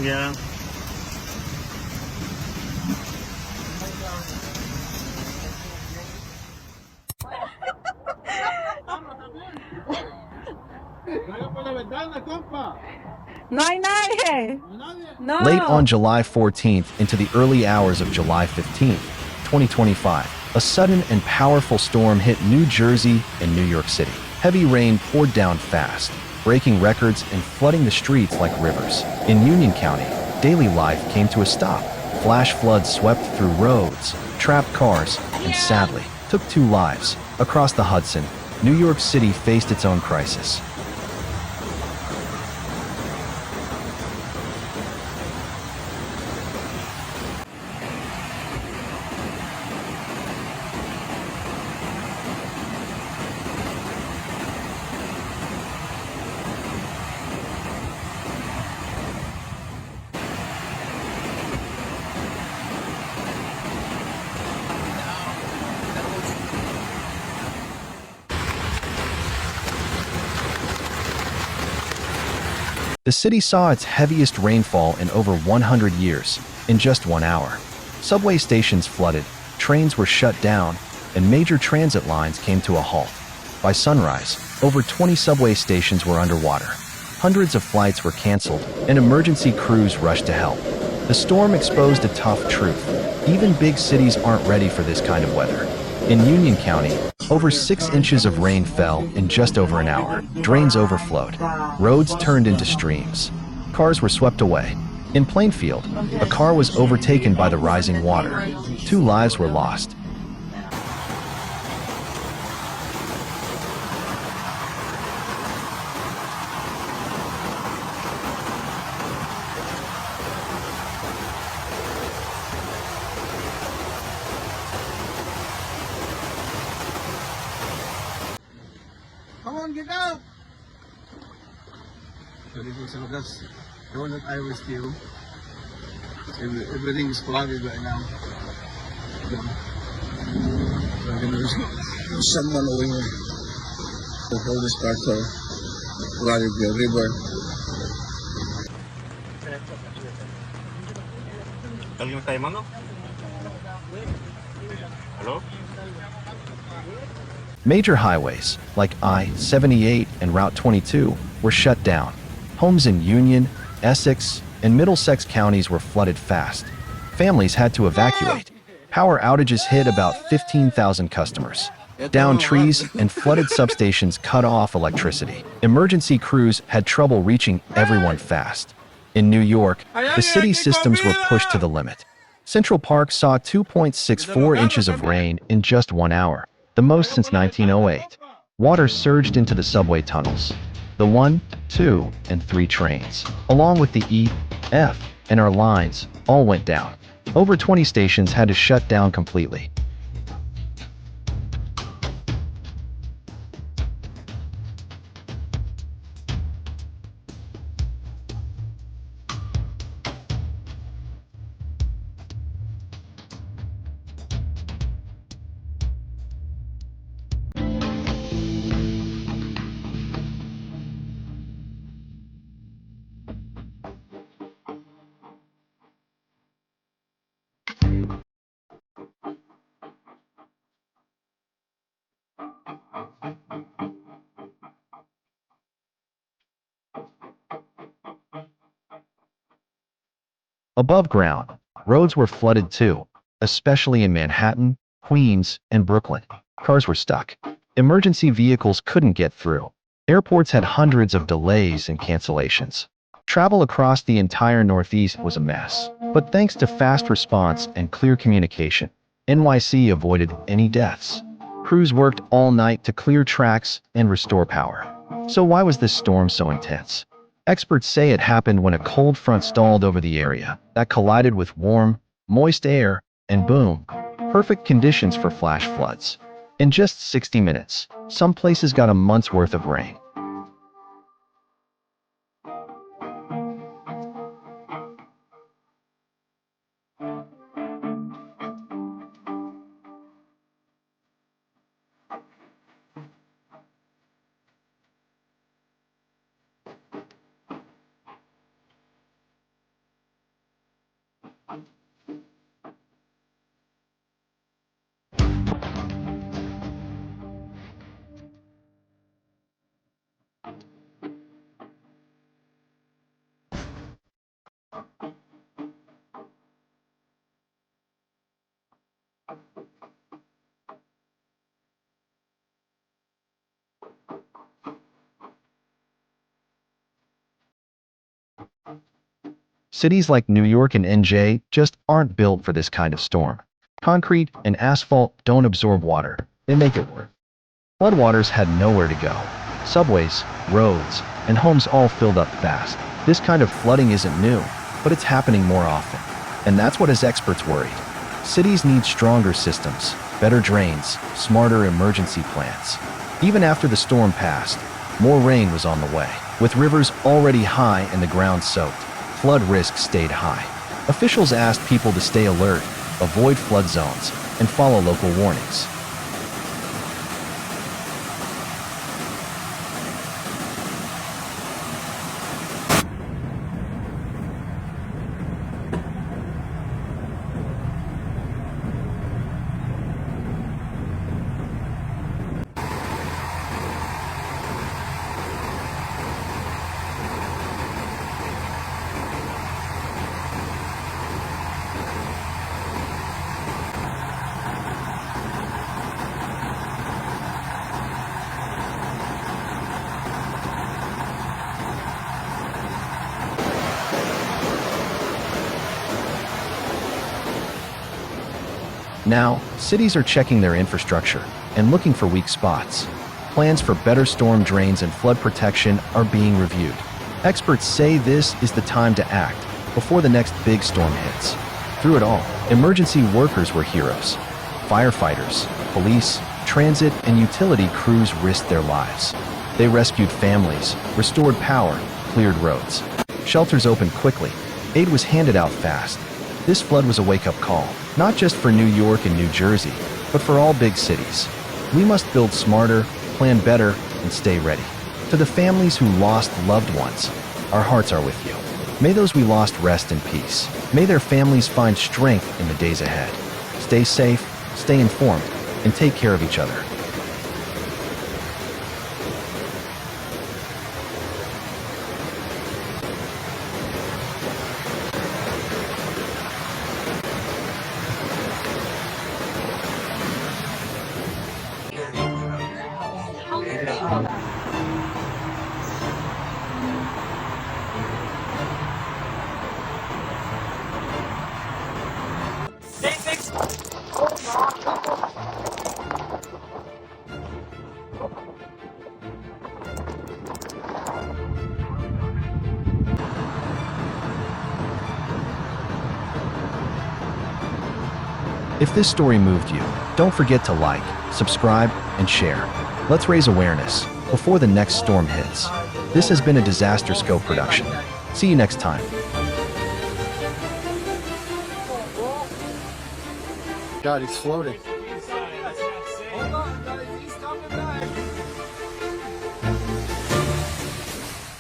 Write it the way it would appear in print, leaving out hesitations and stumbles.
Yeah. No hay nadie. No. Late on July 14th into the early hours of July 15th, 2025, a sudden and powerful storm hit New Jersey and New York City. Heavy rain poured down fast, breaking records and flooding the streets like rivers. In Union County, daily life came to a stop. Flash floods swept through roads, trapped cars, and sadly, took 2 lives. Across the Hudson, New York City faced its own crisis. The city saw its heaviest rainfall in over 100 years in just 1 hour. Subway stations flooded, trains were shut down, and major transit lines came to a halt. By sunrise, over 20 subway stations were underwater. Hundreds of flights were canceled, and emergency crews rushed to help. The storm exposed a tough truth. Even big cities aren't ready for this kind of weather. In Union County, over 6 inches of rain fell in just over an hour. Drains overflowed. Roads turned into streams. Cars were swept away. In Plainfield, a car was overtaken by the rising water. 2 lives were lost. Come on, get out! So this was that's the one that I rescue. Everything is flooded right now. So I'm gonna use someone over here to hold this part so flooded the river. Tayo tayo, mano? Hello? Major highways, like I-78 and Route 22, were shut down. Homes in Union, Essex, and Middlesex counties were flooded fast. Families had to evacuate. Power outages hit about 15,000 customers. Downed trees and flooded substations cut off electricity. Emergency crews had trouble reaching everyone fast. In New York, the city's systems were pushed to the limit. Central Park saw 2.64 inches of rain in just 1 hour, the most since 1908. Water surged into the subway tunnels. The 1, 2, and 3 trains, along with the E, F, and R lines, all went down. Over 20 stations had to shut down completely. Above ground, roads were flooded too, especially in Manhattan, Queens, and Brooklyn. Cars were stuck. Emergency vehicles couldn't get through. Airports had hundreds of delays and cancellations. Travel across the entire Northeast was a mess. But thanks to fast response and clear communication, NYC avoided any deaths. Crews worked all night to clear tracks and restore power. So why was this storm so intense? Experts say it happened when a cold front stalled over the area that collided with warm, moist air, and boom, perfect conditions for flash floods. In just 60 minutes, some places got a month's worth of rain. Cities like New York and NJ just aren't built for this kind of storm. Concrete and asphalt don't absorb water, they make it work. Floodwaters had nowhere to go. Subways, roads, and homes all filled up fast. This kind of flooding isn't new, but it's happening more often. And that's what has experts worried. Cities need stronger systems, better drains, smarter emergency plans. Even after the storm passed, more rain was on the way. With rivers already high and the ground soaked, flood risk stayed high. Officials asked people to stay alert, avoid flood zones, and follow local warnings. Now, cities are checking their infrastructure and looking for weak spots. Plans for better storm drains and flood protection are being reviewed. Experts say this is the time to act before the next big storm hits. Through it all, emergency workers were heroes. Firefighters, police, transit, and utility crews risked their lives. They rescued families, restored power, cleared roads. Shelters opened quickly. Aid was handed out fast. This flood was a wake-up call, not just for New York and New Jersey, but for all big cities. We must build smarter, plan better, and stay ready. To the families who lost loved ones, our hearts are with you. May those we lost rest in peace. May their families find strength in the days ahead. Stay safe, stay informed, and take care of each other. If this story moved you, don't forget to like, subscribe, and share. Let's raise awareness before the next storm hits. This has been a Disaster Scope production. See you next time. God, he's floating.